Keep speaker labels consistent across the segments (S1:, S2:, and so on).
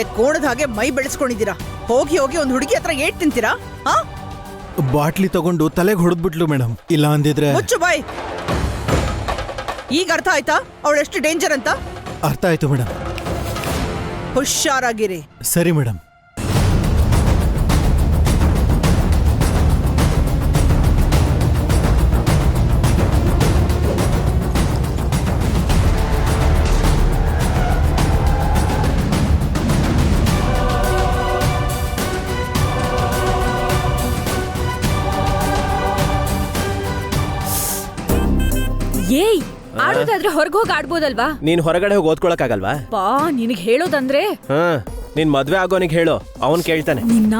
S1: ಒಳ್ಳೆ ಕೋಣದ ಹಾಗೆ ಮೈ ಬೆಳೆಸ್ಕೊಂಡಿದ್ದೀರಾ. ಹೋಗಿ ಹೋಗಿ ಒಂದ್ ಹುಡುಗಿ ಹತ್ರ ಏಟ್ ತಿಂತೀರಾ?
S2: ಬಾಟ್ಲಿ ತಗೊಂಡು ತಲೆಗೆ ಹೊಡೆದ್ಬಿಟ್ಲು ಮೇಡಮ್. ಇಲ್ಲ ಅಂದಿದ್ರೆ.
S1: ಮುಚ್ಚು ಬಾಯ್. ಈಗ ಅರ್ಥ ಆಯ್ತಾ ಅವಳೆಷ್ಟು ಡೇಂಜರ್ ಅಂತ?
S2: ಅರ್ಥ ಆಯ್ತು ಮೇಡಮ್.
S1: ಹುಷಾರಾಗಿರಿ.
S2: ಸರಿ ಮೇಡಮ್.
S3: ಏಯ್, ಆಡೋದಾದ್ರೆ ಹೊರಗೋಗಿ ಆಡ್ಬೋದಲ್ವಾ?
S4: ನೀನ್ ಹೊರಗಡೆ ಹೋಗಿ ಓದ್ಕೊಳಕ್ಕಾಗಲ್ವಾ?
S3: ಪಾ, ನಿನಗ್ ಹೇಳೋದಂದ್ರೆ
S4: ನೀನ್ ಮದ್ವೆ ಆಗೋನಿಗೆ ಹೇಳು, ಅವನ್ ಕೇಳ್ತಾನೆ
S3: ನಿನ್ನ.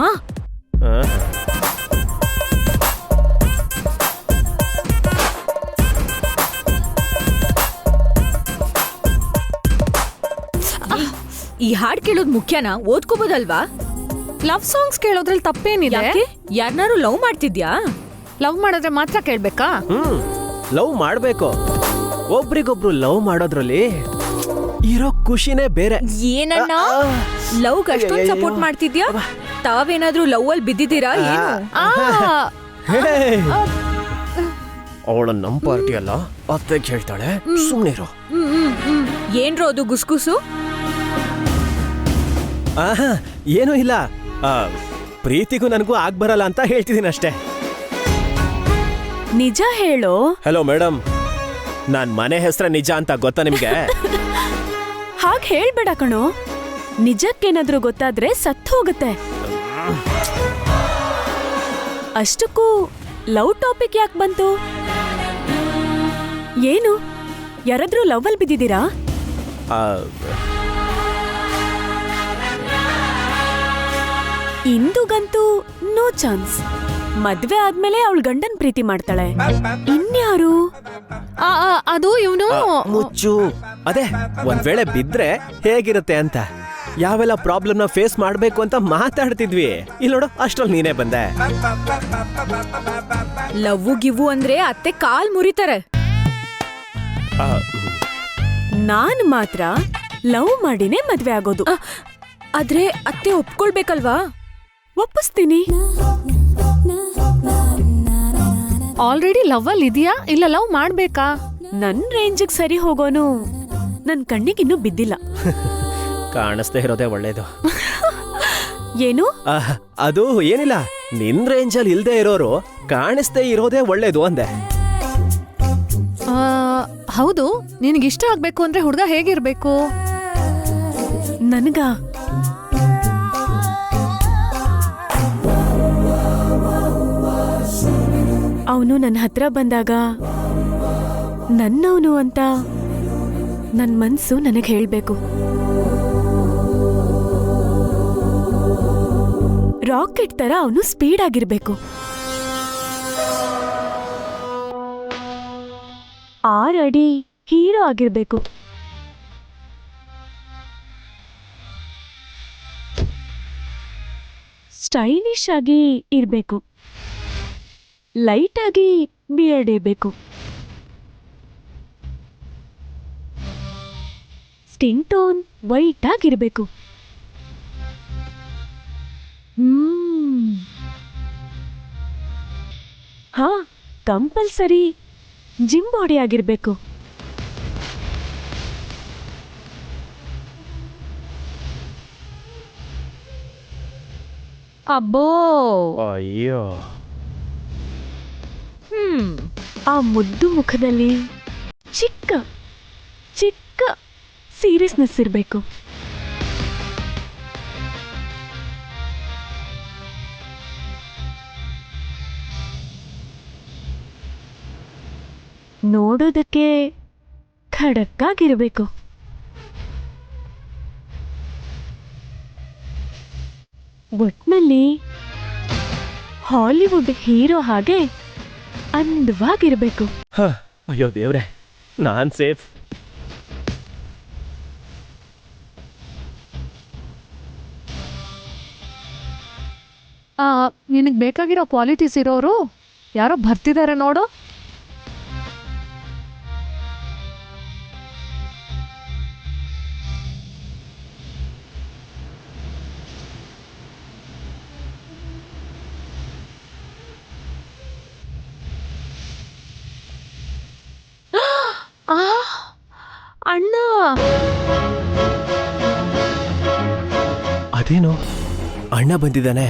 S3: ಈ ಹಾಡ್ ಕೇಳೋದ್ ಮುಖ್ಯನಾ? ಓದ್ಕೋಬೋದಲ್ವಾ?
S5: ಲವ್ ಸಾಂಗ್ಸ್ ಕೇಳೋದ್ರಲ್ಲಿ ತಪ್ಪೇನಿದೆ?
S3: ಯಾರನ್ನಾರು ಲವ್ ಮಾಡ್ತಿದ್ಯಾ?
S5: ಲವ್ ಮಾಡಿದ್ರೆ ಮಾತ್ರ ಕೇಳ್ಬೇಕಾ?
S4: ಲವ್ ಮಾಡ್ಬೇಕು. ಒಬ್ರಿಗೊಬ್ರು ಲವ್ ಮಾಡೋದ್ರಲ್ಲಿ ಇರೋ ಖುಷಿನೇ ಬೇರೆ.
S3: ಏನಣ್ಣ ಲವ್ ಅಷ್ಟೊಂದು ಸಪೋರ್ಟ್ ಮಾಡ್ತಿದ್ಯಾ? ತಾವೇನಾದ್ರೂ ಲವ್ ಅಲ್ಲಿ ಬಿದ್ದಿದ್ದೀರಾ ಏನು?
S4: ಅವಳ ನಮ್ ಪಾರ್ಟಿ ಅಲ್ಲ, ಅತ್ತೆ ಹೇಳ್ತಾಳೆ, ಸುಮ್ನಿರು.
S3: ಏನ್ರೋ ಅದು ಗುಸ್ಗುಸು?
S4: ಏನೂ ಇಲ್ಲ, ಪ್ರೀತಿಗೂ ನನಗೂ ಆಗ್ಬರಲ್ಲ ಅಂತ ಹೇಳ್ತಿದ್ದೀನಿ ಅಷ್ಟೇ.
S5: ನಿಜ ಹೇಳು.
S4: ಹಲೋ ಮೇಡಮ್, ನಾನ್ ಮನೆ ಹೆಸರ ನಿಜ ಅಂತ ಗೊತ್ತಾ ನಿಮ್ಗೆ?
S5: ಹಾಗೆ ಹೇಳ್ಬೇಡ ಕಣೋ. ನಿಜಕ್ಕೇನಾದ್ರೂ ಗೊತ್ತಾದ್ರೆ ಸತ್ತು ಹೋಗುತ್ತೆ. ಅಷ್ಟಕ್ಕೂ ಲವ್ ಟಾಪಿಕ್ ಯಾಕೆ ಬಂತು? ಏನು, ಯಾರಾದ್ರೂ ಲವ್ ಅಲ್ಲಿ ಬಿದ್ದಿದ್ದೀರಾ? ಇಂದುಗಂತೂ ನೋ ಚಾನ್ಸ್. ಮದ್ವೆ ಆದ್ಮೇಲೆ ಅವಳ ಗಂಡನ್ ಪ್ರೀತಿ ಮಾಡ್ತಾಳೆ. ಇನ್ಯಾರು? ಅದು ಇವನು.
S4: ಮುಚ್ಚು. ಅದೇ ಒಂದ್ ವೇಳೆ ಬಿದ್ರೆ ಹೇಗಿರುತ್ತೆ ಅಂತ, ಯಾವೆಲ್ಲ ಪ್ರಾಬ್ಲಮ್ ನ ಫೇಸ್ ಮಾಡ್ಬೇಕು ಅಂತ ಮಾತಾಡ್ತಿದ್ವಿ. ಇಲ್ಲಿ ನೋಡು, ಅಷ್ಟ್ರಲ್ಲಿ ನೀನೇ ಬಂದೆ.
S3: ಲವ್ ಗಿವು ಅಂದ್ರೆ ಅತ್ತೆ ಕಾಲ್ ಮುರಿತಾರೆ.
S5: ನಾನ್ ಮಾತ್ರ ಲವ್ ಮಾಡಿನೇ ಮದ್ವೆ ಆಗೋದು.
S3: ಆದ್ರೆ ಅತ್ತೆ ಒಪ್ಕೊಳ್ಬೇಕಲ್ವಾ?
S5: ಒಪ್ಪಿಸ್ತೀನಿ. ಆಲ್ರೆಡಿ ಲವ್ ಅಲ್ಲಿ ಇದೆಯಾ ಇಲ್ಲ ಲವ್ ಮಾಡ್ಬೇಕಾ? ನನ್ ರೇಂಜಿಗೆ ಸರಿ ಹೋಗೋನು ನನ್ ಕಣ್ಣಿಗಿನ್ನೂ ಬಿದ್ದಿಲ್ಲ.
S4: ಕಾಣಿಸ್ದೇ ಇರೋದೇ ಒಳ್ಳೇದು.
S5: ಏನು?
S4: ಅದು ಏನಿಲ್ಲ, ನಿನ್ ರೇಂಜಲ್ಲಿ ಇಲ್ದೇ ಇರೋರು ಕಾಣಿಸ್ದೇ ಇರೋದೇ ಒಳ್ಳೇದು ಅಂದೆ.
S5: ಹೌದು, ನಿನಗಿಷ್ಟ ಆಗ್ಬೇಕು ಅಂದ್ರೆ ಹುಡುಗ ಹೇಗಿರ್ಬೇಕು? ನನಗ ಅವನು ನನ್ನ ಹತ್ರ ಬಂದಾಗ ನನ್ನವನು ಅಂತ ನನ್ನ ಮನ್ಸು ನನಗೆ ಹೇಳ್ಬೇಕು. ರಾಕೆಟ್ ತರ ಅವನು ಸ್ಪೀಡ್ ಆಗಿರ್ಬೇಕು. 6 ಅಡಿ ಹೀರೋ ಆಗಿರ್ಬೇಕು. ಸ್ಟೈಲಿಶ್ ಆಗಿ ಇರ್ಬೇಕು. ಲೈಟ್ ಆಗಿ ಬಿಯರ್ಡ್ ಇರ್ಬೇಕು. ಸ್ಕಿನ್ ಟೋನ್ ವೈಟ್ ಆಗಿರ್ಬೇಕು. ಹಾ, ಕಂಪಲ್ಸರಿ ಜಿಮ್ ಬಾಡಿ ಆಗಿರ್ಬೇಕು. ಅಬ್ಬೋ,
S4: ಅಯ್ಯೋ.
S5: ಆ ಮುದ್ದು ಮುಖದಲ್ಲಿ ಚಿಕ್ಕ ಚಿಕ್ಕ ಸೀರಿಯಸ್ನೆಸ್ ಇರಬೇಕು. ನೋಡೋದಕ್ಕೆ ಖಡಕ್ ಆಗಿರಬೇಕು. ಒಟ್ನಲ್ಲಿ ಹಾಲಿವುಡ್ ಹೀರೋ ಹಾಗೆ ಅಂದವಾಗಿರ್ಬೇಕು.
S4: ಅಯ್ಯೋ ದೇವ್ರೆ, ನಾನ್ ಸೇಫ್.
S5: ನಿನಗೆ ಬೇಕಾಗಿರೋ ಕ್ವಾಲಿಟೀಸ್ ಇರೋರು ಯಾರೋ ಬರ್ತಿದ್ದಾರೆ ನೋಡು.
S4: ಅದೇನು ಅಣ್ಣ ಬಂದಿದ್ದಾನೆ.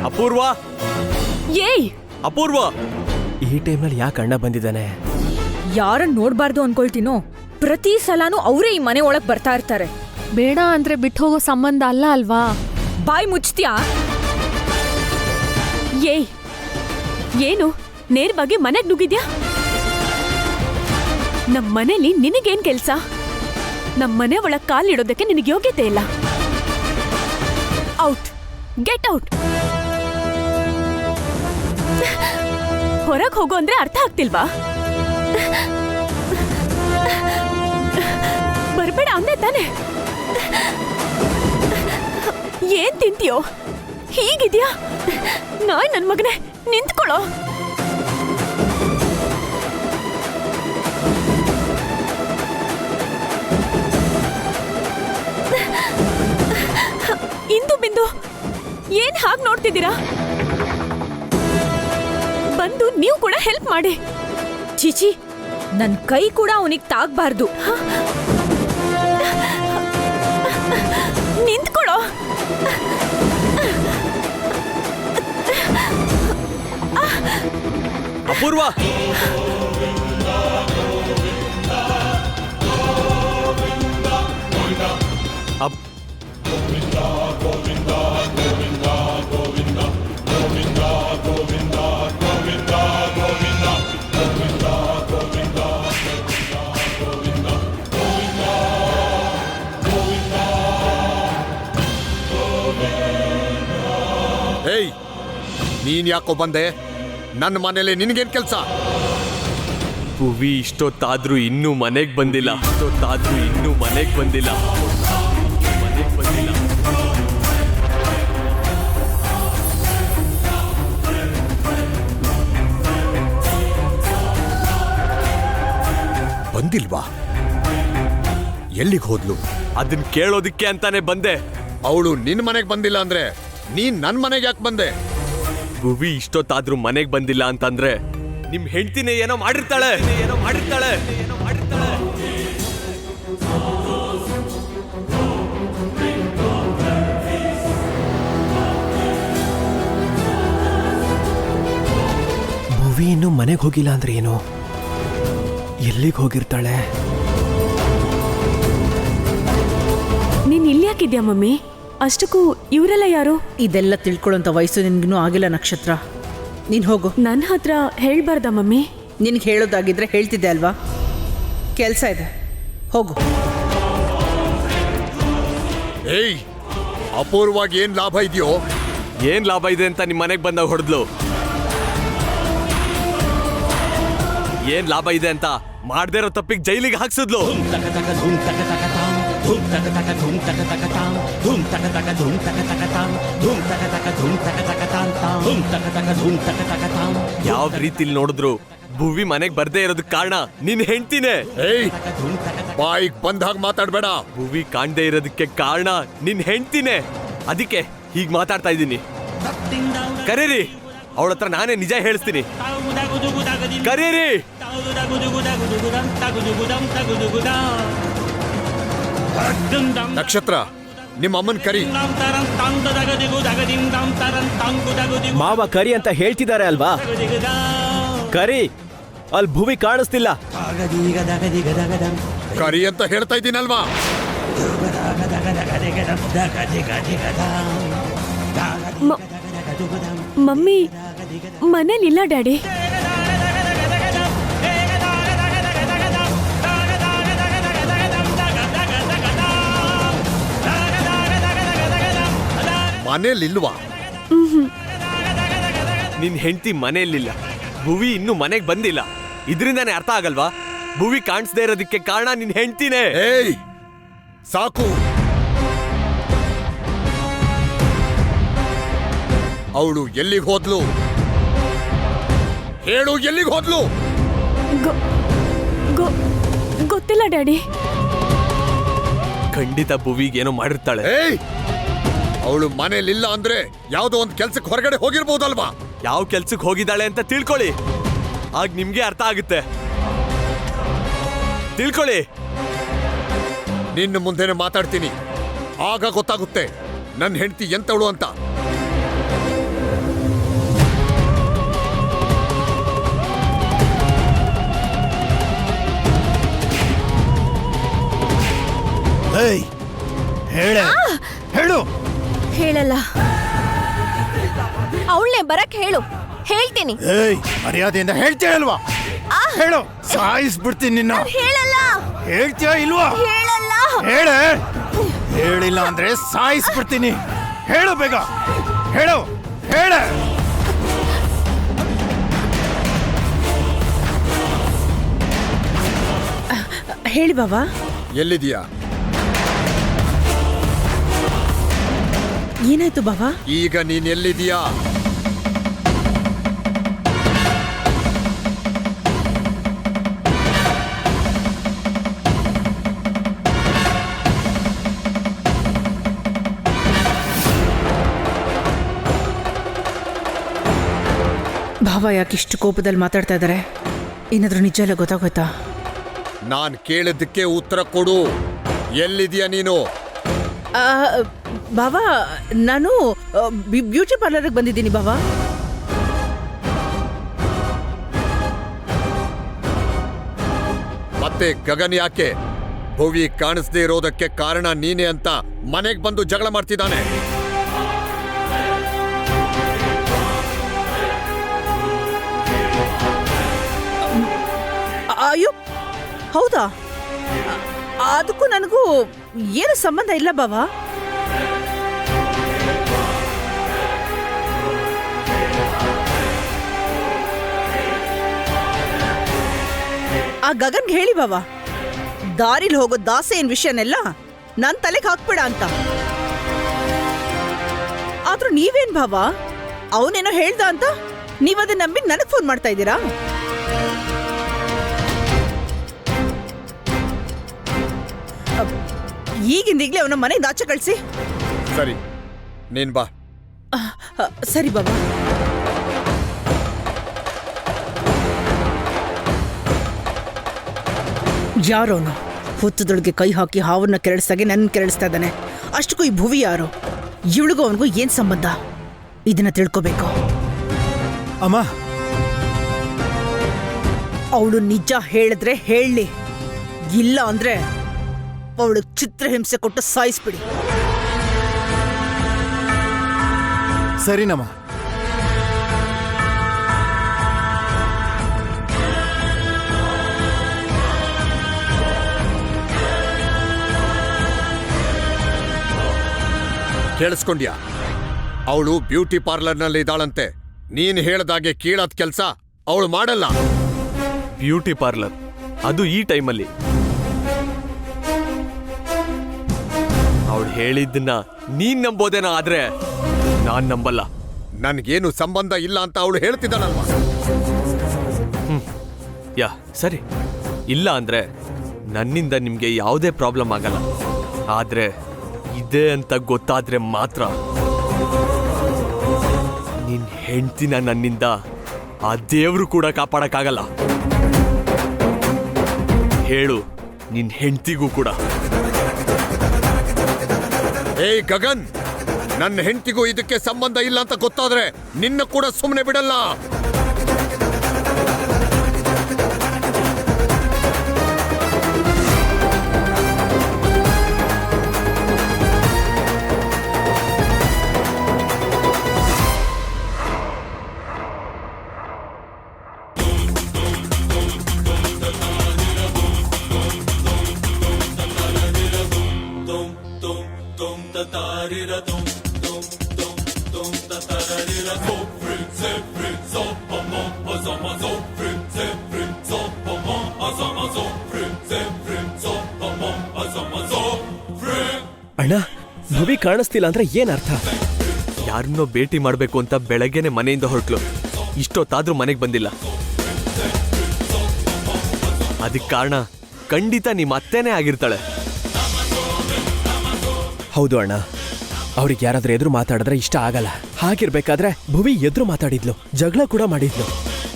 S4: ಅಪೂರ್ವ,
S5: ಏಯ್
S4: ಅಪೂರ್ವ, ಈ ಟೈಮ್ನಲ್ಲಿ ಯಾಕೆ ಅಣ್ಣ ಬಂದಿದ್ದಾನೆ?
S3: ಯಾರನ್ನ ನೋಡ್ಬಾರ್ದು ಅನ್ಕೊಳ್ತೀನೋ ಪ್ರತಿ ಸಲಾನು ಅವರೇ ಈ ಮನೆ ಒಳಗ್ ಬರ್ತಾ ಇರ್ತಾರೆ.
S6: ಬೇಡ ಅಂದ್ರೆ ಬಿಟ್ಟು ಹೋಗೋ ಸಂಬಂಧ ಅಲ್ಲ ಅಲ್ವಾ?
S3: ಬಾಯ್ ಮುಚ್ತ್ಯಾ?
S5: ಏಯ್ ಏನು ನೇರವಾಗಿ ಮನೆಗ್ ನುಗ್ಗಿದ್ಯಾ? ನಮ್ ಮನೇಲಿ ನಿನಗೇನ್ ಕೆಲ್ಸ? ನಮ್ ಮನೆ ಒಳಗ್ ಕಾಲಿಡೋದಕ್ಕೆ ನಿನಗೆ ಯೋಗ್ಯತೆ ಇಲ್ಲ. Out, get out. ಹೊರಗ್ ಹೋಗೋ ಅಂದ್ರೆ ಅರ್ಥ ಆಗ್ತಿಲ್ವಾ? ಬರ್ಬೇಡ ಅಂದೆ ತಾನೆ. ಏನ್ ತಿಂತೀಯೋ? ಹೀಗಿದ್ಯಾ? ನಾಯ್ ನನ್ ಮಗನೇ ನಿಂತ್ಕೊಳ್ಳೋ. ಇಂದು ಬಿಂದು ಏನ್ ಹಾಗೆ ನೋಡ್ತಿದ್ದೀರಾ? ಬಂದು ನೀವು ಕೂಡ ಹೆಲ್ಪ್ ಮಾಡಿ.
S3: ಚೀಚಿ, ನನ್ ಕೈ ಕೂಡ ಅವನಿಗೆ ತಾಗ್ಬಾರ್ದು.
S5: ನಿಂತ್ಕೊಳ್ಳೋ.
S4: ಅಪೂರ್ವ,
S7: ಏಯ್, ನೀನ್ ಯಾಕೋ ಬಂದೆ? ನನ್ನ ಮನೇಲಿ ನಿನ್ಗೇನ್ ಕೆಲ್ಸ?
S4: ಭುವಿ ಇಷ್ಟೊತ್ತಾದ್ರೂ ಇನ್ನೂ ಮನೆಗ್ ಬಂದಿಲ್ಲ. ಮನೆಗ್ ಬಂದಿಲ್ಲ.
S7: ಬಂದಿಲ್ವಾ? ಎಲ್ಲಿಗೆ ಹೋದ್ಲು?
S4: ಅದನ್ ಕೇಳೋದಿಕ್ಕೆ ಅಂತಾನೆ ಬಂದೆ.
S7: ಅವಳು ನಿನ್ ಮನೆಗ್ ಬಂದಿಲ್ಲ ಅಂದ್ರೆ ನೀನ್ ನನ್ ಮನೆಗೆ ಯಾಕೆ ಬಂದೆ?
S4: ಭುವಿ ಇಷ್ಟೊತ್ತಾದ್ರೂ ಮನೆಗ್ ಬಂದಿಲ್ಲ ಅಂತಂದ್ರೆ ನಿಮ್ ಹೆಂಡ್ತಿನೇ ಏನೋ ಮಾಡಿರ್ತಾಳೆ. ಭುವಿ ಇನ್ನು ಮನೆಗೆ ಹೋಗಿಲ್ಲ ಅಂದ್ರೆ ಏನು? ಎಲ್ಲಿಗೆ ಹೋಗಿರ್ತಾಳೆ?
S5: ನೀನ್ ಇಲ್ಲಿ ಯಾಕಿದ್ಯಾ ಮಮ್ಮಿ? ಅಷ್ಟಕ್ಕೂ ಇವರೆಲ್ಲ ಯಾರು?
S1: ಇದೆಲ್ಲ ತಿಳ್ಕೊಳ್ಳೋಂಥ ವಯಸ್ಸು ನಿನ್ಗಿನ್ನೂ ಆಗಿಲ್ಲ ನಕ್ಷತ್ರ. ನೀನ್ ಹೋಗು.
S5: ನನ್ನ ಹತ್ರ ಹೇಳ್ಬಾರ್ದ ಮಮ್ಮಿ?
S1: ನಿನಗೆ ಹೇಳೋದಾಗಿದ್ರೆ ಹೇಳ್ತಿದ್ದೆ ಅಲ್ವಾ? ಕೆಲಸ ಇದೆ, ಹೋಗು.
S7: ಏಯ್, ಅಪೂರ್ವಾಗಿ ಏನ್ ಲಾಭ ಇದೆಯೋ?
S4: ಏನ್ ಲಾಭ ಇದೆ ಅಂತ ನಿಮ್ ಮನೆಗ್ ಬಂದಾಗ ಹೊಡೆದ್ಲು. ಏನ್ ಲಾಭ ಇದೆ ಅಂತ ಮಾಡದೇ ಇರೋ ತಪ್ಪಿಗೆ ಜೈಲಿಗೆ ಹಾಕ್ಸಿದ್ಲು. ಯಾವ ರೀತಿಲಿ ನೋಡಿದ್ರು ಭುವಿ ಮನೆಗ್ ಬರ್ದೇ ಇರೋದಕ್ಕೆ ಕಾರಣ ನಿನ್ ಹೆಂಡ್ತಿನೇ.
S7: ಏಯ್, ಬಾಯಿಗೆ ಬಂದ ಹಾಗೆ ಮಾತಾಡ್ಬೇಡ.
S4: ಭುವಿ ಕಾಣ್ದೇ ಇರೋದಕ್ಕೆ ಕಾರಣ ನಿನ್ ಹೆಂಡ್ತಿನೇ. ಅದಕ್ಕೆ ಹೀಗ್ ಮಾತಾಡ್ತಾ ಇದ್ದೀನಿ. ಕರೀರಿ, ಅವಳ ಹತ್ರ ನಾನೇ ನಿಜ ಹೇಳಿಸ್ತೀನಿ. ಕರೀರಿ.
S7: ನಕ್ಷತ್ರ, ನಿಮ್ಮ ಅಮ್ಮನ್ ಕರಿ.
S4: ಮಾವ ಕರಿ ಅಂತ ಹೇಳ್ತಿದ್ದಾರೆ ಅಲ್ವಾ? ಕರಿ. ಅಲ್ಲಿ ಭುವಿ ಕಾಣಿಸ್ತಿಲ್ಲ.
S7: ಕರಿ ಅಂತ ಹೇಳ್ತಾ ಇದ್ದೀನಲ್ವಾ?
S5: Mummy ಮನೇಲಿಲ್ಲ daddy.
S7: ಮನೇಲಿಲ್ವಾ?
S4: ನಿನ್ ಹೆಂಡತಿ ಮನೆಯಲ್ಲಿಲ್ಲ, ಭುವಿ ಇನ್ನು ಮನೆಗ್ ಬಂದಿಲ್ಲ. ಇದರಿಂದಾನೇ ಅರ್ಥ ಆಗಲ್ವಾ? ಭುವಿ ಕಾಣಿಸ್ದೇ ಇರೋದಕ್ಕೆ ಕಾರಣ ನಿನ್ ಹೆಂಡ್ತಿನೇ.
S7: ಏಯ್, ಸಾಕು. ಅವಳು ಎಲ್ಲಿಗೆ ಹೋದ್ಲು? ಹೇಳು, ಎಲ್ಲಿಗೆ ಹೋದ್ಲು?
S5: ಗೊತ್ತಿಲ್ಲ ಡ್ಯಾಡಿ.
S4: ಖಂಡಿತ ಭುವಿಗೇನೋ ಮಾಡಿರ್ತಾಳೆ.
S7: ಏಯ್, ಅವಳು ಮನೇಲಿಲ್ಲ ಅಂದ್ರೆ ಯಾವ್ದೋ ಒಂದು ಕೆಲ್ಸಕ್ಕೆ ಹೊರಗಡೆ ಹೋಗಿರ್ಬೋದಲ್ವಾ?
S4: ಯಾವ ಕೆಲ್ಸಕ್ಕೆ ಹೋಗಿದ್ದಾಳೆ ಅಂತ ತಿಳ್ಕೊಳ್ಳಿ, ಆಗ ನಿಮ್ಗೆ ಅರ್ಥ ಆಗುತ್ತೆ. ತಿಳ್ಕೊಳ್ಳಿ.
S7: ನಿನ್ನ ಮುಂದೆನೆ ಮಾತಾಡ್ತೀನಿ, ಆಗ ಗೊತ್ತಾಗುತ್ತೆ ನನ್ನ ಹೆಂಡತಿ ಎಂತವಳು ಅಂತ.
S2: ಏಯ್ ಹೇಳು.
S5: ಹೇಳಲ್ಲ. ಅವಳನ್ನೇ ಬರಕ್ ಹೇಳು, ಹೇಳ್ತೀನಿ.
S2: ಏಯ್ ಮರ್ಯಾದೆಯಿಂದ ಹೇಳ್ತೀಯಲ್ವಾ? ಹೇಳು, ಸಾಯಿಸ್ಬಿಡ್ತೀನಿ ನಿನ್ನ.
S5: ಹೇಳಲ್ಲ.
S2: ಹೇಳ್ತೀಯ ಇಲ್ವಾ?
S5: ಹೇಳಲ್ಲ.
S2: ಹೇಳೆ. ಹೇಳಿಲ್ಲ ಅಂದ್ರೆ ಸಾಯಿಸ್ಬಿಡ್ತೀನಿ. ಹೇಳು ಬೇಗ, ಹೇಳು, ಹೇಳೆ.
S1: ಹೇಳಿ ಬಾಬಾ.
S7: ಎಲ್ಲಿದೀಯಾ?
S1: ಏನಾಯ್ತು ಬಾಬಾ?
S7: ಈಗ ನೀನ್ ಎಲ್ಲಿದೀಯಾ?
S1: ಬಾಬಾ ಯಾಕಿಷ್ಟು ಕೋಪದಲ್ಲಿ ಮಾತಾಡ್ತಾ ಇದ್ದಾರೆ? ಏನಾದ್ರೂ ನಿಜ ಎಲ್ಲ ಗೊತ್ತಾಗೋಯ್ತಾ?
S7: ನಾನ್ ಕೇಳಿದ್ದಕ್ಕೆ ಉತ್ತರ ಕೊಡು. ಎಲ್ಲಿದೀಯಾ ನೀನು?
S1: ಬಾಬಾ, ನಾನು ಬ್ಯೂಟಿ ಪಾರ್ಲರ್ಗೆ ಬಂದಿದ್ದೀನಿ ಬಾಬಾ.
S7: ಮತ್ತೆ ಗಗನ್ ಯಾಕೆ ಭುವಿ ಕಾಣಿಸ್ದೇ ಇರೋದಕ್ಕೆ ಕಾರಣ ನೀನೆ ಅಂತ ಮನೆಗೆ ಬಂದು ಜಗಳ ಮಾಡ್ತಿದ್ದಾನೆ.
S1: ಅಯ್ಯೋ ಹೌದಾ? ಅದಕ್ಕೂ ನನಗೂ ಏನು ಸಂಬಂಧ ಇಲ್ಲ ಬಾಬಾ. ಆ ಗಗನ್ಗೆ ಹೇಳಿ ಬಾಬಾ, ದಾರಿಲಿ ಹೋಗೋ ದಾಸೆಯನ್ ವಿಷಯನೆಲ್ಲ ನನ್ನ ತಲೆಗೆ ಹಾಕ್ಬೇಡ ಅಂತ. ಆದ್ರೂ ನೀವೇನ್ ಬಾಬಾ, ಅವನೇನೋ ಹೇಳ್ದ ಅಂತ ನೀವದನ್ನ ನಂಬಿ ನನಗೆ ಫೋನ್ ಮಾಡ್ತಾ ಇದ್ದೀರಾ? ಈಗಿಂದೀಗ್ಲೇ ಅವನ ಮನೆಯಿಂದ ಆಚೆ ಕಳಿಸಿ.
S7: ಸರಿ, ನೀನ್ ಬಾ.
S1: ಸರಿ ಬಾಬಾ. ಯಾರೋನು ಹುತ್ತದೊಳಗೆ ಕೈ ಹಾಕಿ ಹಾವನ್ನ ಕೆರಳಿಸ್ದಾಗೆ ನನ್ನ ಕೆರಳಿಸ್ತಾ ಇದ್ದಾನೆ. ಅಷ್ಟಕ್ಕೂ ಈ ಭುವಿ ಯಾರು? ಇವಳಿಗೂ ಅವನಿಗೂ ಏನ್ ಸಂಬಂಧ? ಇದನ್ನ ತಿಳ್ಕೋಬೇಕು.
S2: ಅಮ್ಮ,
S1: ಅವಳು ನಿಜ ಹೇಳಿದ್ರೆ ಹೇಳಿ, ಇಲ್ಲ ಅಂದ್ರೆ ಅವಳು ಚಿತ್ರಹಿಂಸೆ ಕೊಟ್ಟು ಸಾಯಿಸ್ಬಿಡಿ.
S2: ಸರಿನಮ್ಮ.
S7: ಕೇಳಿಸ್ಕೊಂಡ್ಯಾ? ಅವಳು ಬ್ಯೂಟಿ ಪಾರ್ಲರ್ನಲ್ಲಿ ಇದ್ದಾಳಂತೆ. ನೀನ್ ಹೇಳ್ದಾಗೆ ಕೀಳಾದ ಕೆಲ್ಸ ಅವಳು ಮಾಡಲ್ಲ.
S4: ಬ್ಯೂಟಿ ಪಾರ್ಲರ್, ಅದು ಈ ಟೈಮಲ್ಲಿ? ಅವಳು ಹೇಳಿದ್ದನ್ನ ನೀನ್ ನಂಬೋದೇನೋ, ಆದ್ರೆ ನಾನ್ ನಂಬಲ್ಲ.
S7: ನನ್ಗೇನು ಸಂಬಂಧ ಇಲ್ಲ ಅಂತ ಅವಳು ಹೇಳ್ತಿದ್ದಾಳಲ್ವಾ?
S4: ಯಾ ಸರಿ, ಇಲ್ಲ ಅಂದ್ರೆ ನನ್ನಿಂದ ನಿಮ್ಗೆ ಯಾವುದೇ ಪ್ರಾಬ್ಲಮ್ ಆಗಲ್ಲ. ಆದ್ರೆ ಇದೆ ಅಂತ ಗೊತ್ತಾದ್ರೆ ಮಾತ್ರ ನಿನ್ ಹೆಂಡ್ತಿನ ನನ್ನಿಂದ ಆ ದೇವ್ರು ಕೂಡ ಕಾಪಾಡಕ್ಕಾಗಲ್ಲ. ಹೇಳು ನಿನ್ ಹೆಂಡ್ತಿಗೂ ಕೂಡ.
S7: ಏಯ್ ಗಗನ್, ನನ್ನ ಹೆಂಡತಿಗೂ ಇದಕ್ಕೆ ಸಂಬಂಧ ಇಲ್ಲ ಅಂತ ಗೊತ್ತಾದ್ರೆ ನಿನ್ನ ಕೂಡ ಸುಮ್ಮನೆ ಬಿಡಲ್ಲ.
S8: ಅಣ್ಣ, ಭುವಿ ಕಾಣಿಸ್ತಿಲ್ಲ ಅಂದ್ರೆ ಏನ್ ಅರ್ಥ?
S4: ಯಾರನ್ನೋ ಭೇಟಿ ಮಾಡ್ಬೇಕು ಅಂತ ಬೆಳಗ್ಗೆನೆ ಮನೆಯಿಂದ ಹೊರಟ್ಲು. ಇಷ್ಟೊತ್ತಾದ್ರೂ ಮನೆಗೆ ಬಂದಿಲ್ಲ. ಅದಕ್ಕೆ ಕಾರಣ ಖಂಡಿತ ನಿಮ್ಮ ಅತ್ತೆನೇ ಆಗಿರ್ತಾಳೆ.
S8: ಹೌದು ಅಣ್ಣ, ಅವ್ರಿಗೆ ಯಾರಾದ್ರೂ ಎದುರು ಮಾತಾಡಿದ್ರೆ ಇಷ್ಟ ಆಗಲ್ಲ. ಹಾಗಿರ್ಬೇಕಾದ್ರೆ ಭುವಿ ಎದುರು ಮಾತಾಡಿದ್ಲು, ಜಗಳ ಕೂಡ ಮಾಡಿದ್ಲು.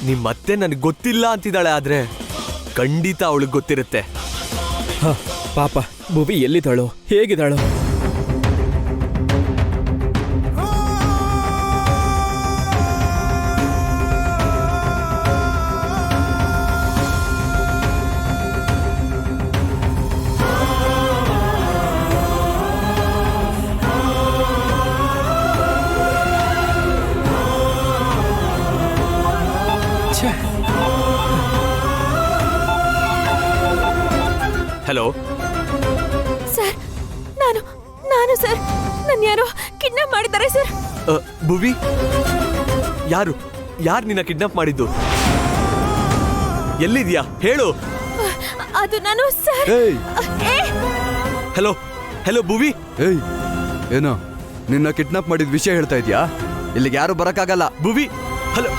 S4: ನಿಮ್ಮ ಅತ್ತೆ ನನಗೆ ಗೊತ್ತಿಲ್ಲ ಅಂತಿದ್ದಾಳೆ, ಆದ್ರೆ ಖಂಡಿತ ಅವಳಿಗೆ ಗೊತ್ತಿರುತ್ತೆ.
S8: ಪಾಪ ಭುವಿ ಎಲ್ಲಿದ್ದಾಳೋ ಹೇಗಿದ್ದಾಳೋ.
S4: ಹಲೋ
S5: ಸರ್ ನಾನು ಸರ್ ನನ್ನ ಯಾರೋ ಕಿಡ್ನಾಪ್ ಮಾಡಿದ್ದಾರೆ ಸರ್.
S4: ಭುವಿ, ಯಾರು ನಿನ್ನ ಕಿಡ್ನಾಪ್ ಮಾಡಿದ್ದು? ಎಲ್ಲಿದ್ಯಾ ಹೇಳು.
S5: ಅದು ನಾನು ಸರ್.
S4: ಹಲೋ ಭುವಿ.
S9: ಏನೋ ನಿನ್ನ ಕಿಡ್ನಾಪ್ ಮಾಡಿದ ವಿಷಯ ಹೇಳ್ತಾ ಇದ್ಯಾ? ಇಲ್ಲಿಗೆ ಯಾರು ಬರಕ್ಕಾಗಲ್ಲ.
S4: ಭುವಿ, ಹಲೋ.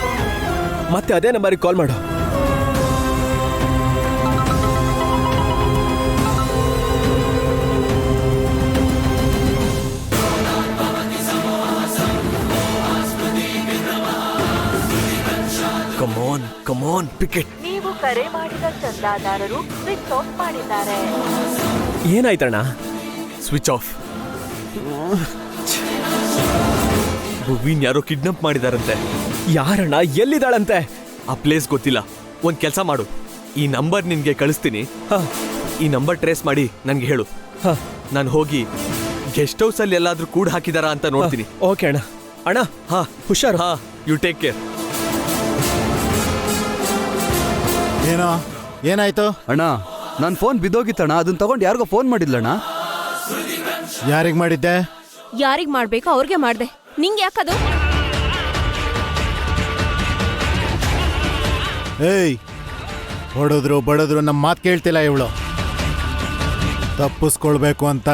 S8: ಮತ್ತೆ ಅದೇ ನಂಬರಿಗೆ ಕಾಲ್ ಮಾಡು.
S4: Come on pick it.
S5: ನೀವು ಕರೆ ಮಾಡಿದ ಚಂದಾದಾರರು ಸ್ವಿಚ್ ಆಫ್ ಮಾಡಿದ್ದಾರೆ.
S8: ಏನಾಯ್ತಣ್ಣ?
S4: Switch off. ಭುವಿನ್ ಯಾರೋ ಕಿಡ್ನಾಪ್ ಮಾಡಿದಾರಂತೆ.
S8: ಯಾರಣ್ಣ? ಎಲ್ಲಿದ್ದಾಳಂತೆ?
S4: ಆ ಪ್ಲೇಸ್ ಗೊತ್ತಿಲ್ಲ. ಒಂದ್ ಕೆಲಸ ಮಾಡು, ಈ ನಂಬರ್ ನಿನ್ಗೆ ಕಳಿಸ್ತೀನಿ. ಈ ನಂಬರ್ ಟ್ರೇಸ್ ಮಾಡಿ ನನ್ಗೆ ಹೇಳು. ನಾನು ಹೋಗಿ ಗೆಸ್ಟ್ ಹೌಸ್ ಅಲ್ಲಿ ಎಲ್ಲಾದ್ರೂ ಕೂಡ ಹಾಕಿದಾರಾ ಅಂತ ನೋಡ್ತೀನಿ.
S8: ಓಕೆ ಅಣ್ಣ. ಅಣ್ಣ ಹುಷಾರು.
S4: You take care.
S2: ಏನಾಯ್ತು
S9: ಅಣ್ಣ, ನನ್ನ ಫೋನ್ ಬಿದ್ದೋಗಿತ್ತಣ್ಣ. ಅದನ್ನ ತಗೊಂಡು ಯಾರಿಗೋ ಫೋನ್ ಮಾಡಿದ್ಲಣ್ಣ.
S2: ಯಾರಿಗ್ ಮಾಡಿದ್ದೆ?
S5: ಯಾರಿಗ್ ಮಾಡ್ಬೇಕು ಅವ್ರಿಗೆ ಮಾಡ್ದೆ. ನಿಂಗೆ ಯಾಕದು?
S2: ಏಯ್, ಹೊಡೆದ್ರು ಬಡದ್ರು ನಮ್ಮ ಮಾತು ಕೇಳ್ತಿಲ್ಲ ಇವಳು. ತಪ್ಪಿಸ್ಕೊಳ್ಬೇಕು ಅಂತ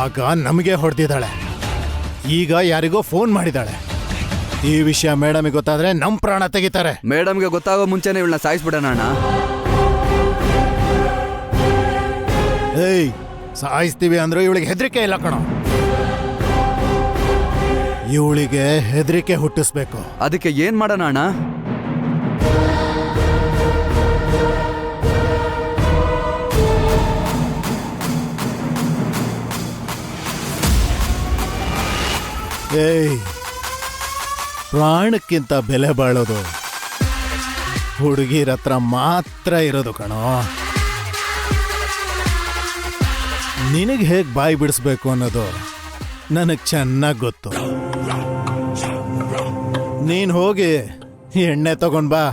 S2: ಆಗ ನಮಗೆ ಹೊಡೆದಿದ್ದಾಳೆ, ಈಗ ಯಾರಿಗೋ ಫೋನ್ ಮಾಡಿದ್ದಾಳೆ. ಈ ವಿಷಯ ಮೇಡಮಿಗೆ ಗೊತ್ತಾದ್ರೆ ನಮ್ಮ ಪ್ರಾಣ ತೆಗಿತಾರೆ.
S9: ಮೇಡಮ್ಗೆ ಗೊತ್ತಾಗೋ ಮುಂಚೆನೆ ಇವಳನ್ನ ಸಾಯಿಸ್ಬಿಡೋಣ ಅಣ್ಣ.
S2: ಏಯ್, ಸಾಯಿಸ್ತೀವಿ ಅಂದ್ರು ಇವಳಿಗೆ ಹೆದರಿಕೆ ಇಲ್ಲ ಕಣೋ. ಇವಳಿಗೆ ಹೆದರಿಕೆ ಹುಟ್ಟಿಸ್ಬೇಕು.
S9: ಅದಕ್ಕೆ ಏನ್ ಮಾಡೋಣ ಅಣ್ಣ?
S2: ಏಯ್, ಪ್ರಾಣಕ್ಕಿಂತ ಬೆಲೆ ಬಾಳೋದು ಹುಡುಗಿರ ಹತ್ರ ಮಾತ್ರ ಇರೋದು ಕಣೋ. ನಿನಗೆ ಹೇಗೆ ಬಾಯಿ ಬಿಡಿಸ್ಬೇಕು ಅನ್ನೋದು ನನಗೆ ಚೆನ್ನಾಗಿ ಗೊತ್ತು. ನೀನು ಹೋಗಿ ಎಣ್ಣೆ ತಗೊಂಡ್ ಬಾ.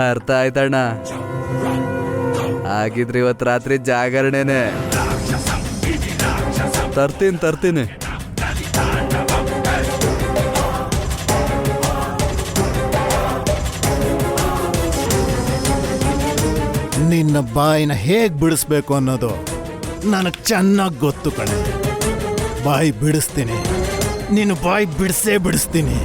S9: ಅರ್ಥ ಆಯ್ತಣ್ಣ. ಹಾಗಿದ್ರೆ ಇವತ್ತು ರಾತ್ರಿ ಜಾಗರಣೆನೆ. ತರ್ತೀನಿ.
S2: ನಿನ್ನ ಬಾಯಿನ ಹೇಗೆ ಬಿಡಿಸ್ಬೇಕು ಅನ್ನೋದು ನನಗೆ ಚೆನ್ನಾಗಿ ಗೊತ್ತು ಕಣೆ. ಬಾಯಿ ಬಿಡಿಸ್ತೀನಿ, ನೀನು ಬಾಯಿ ಬಿಡಿಸೇ ಬಿಡಿಸ್ತೀನಿ.